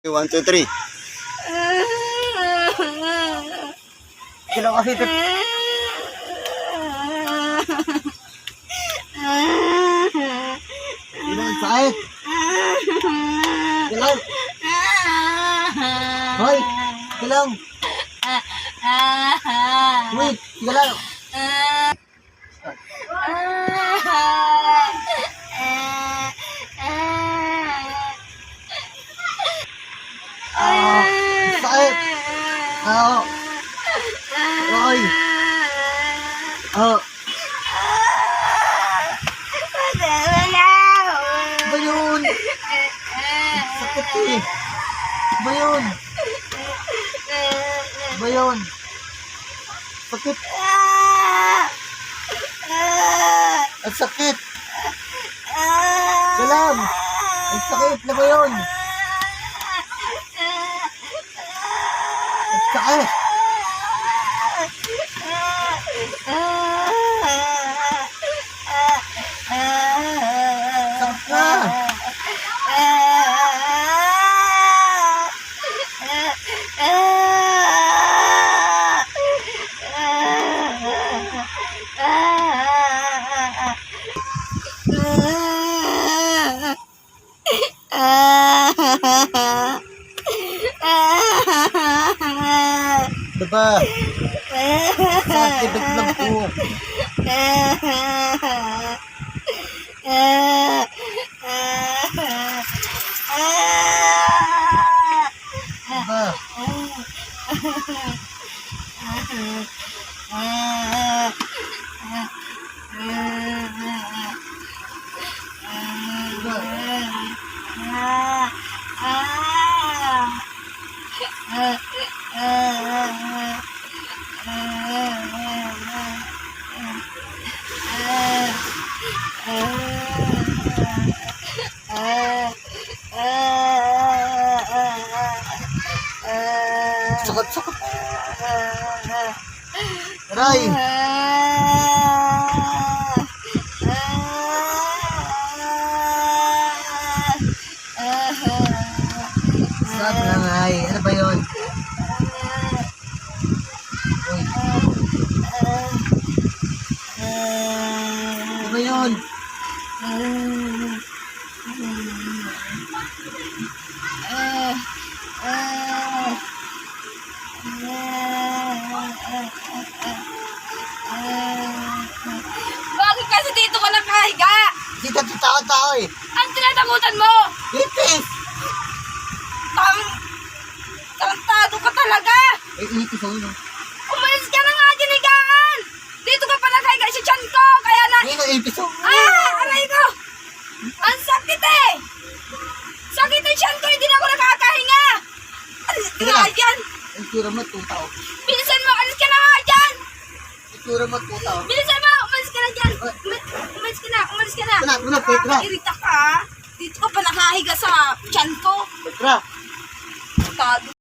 1, 2, 3. Sila kasi ito. Ilang sakit. Ilang. Hoy, ilang. Wait, ilang. Sakit. Hoy. Ba yun? Sakit eh. Ba yun? Ba yun? Sakit. Ang sakit. Galam. Ang sakit na ba yun? Ang sakit. Sakit na. Diba? Sakit lang po. Sakit. Aray. Sakit lang ay. Ano ba yun? Ano ba yun? Bakit kasi dito ka nakahiga? Dito tao eh. Ang tinatakutan mo? Ipis! Tarantado ka talaga! Ipis ako yun. Umalis ka na nga, dinigaan! Dito ka pa nakahiga sa tiyan ko, kaya na... Ayun ang ipis ako. Aray ko! Ang sakit eh! Sakit ang tiyan ko, hindi na ako nakakahinga! Alis ka na dyan! Ang tira mo, tutaw. Bilisan mo, alis ka na nga dyan! Ang tira mo, tutaw. Bilisan mo, umalis ka na dyan! Umalis ka na! Petra. Nakakairita ka! Dito ka pa nakahiga sa tiyan ko! Petra. Tarantado.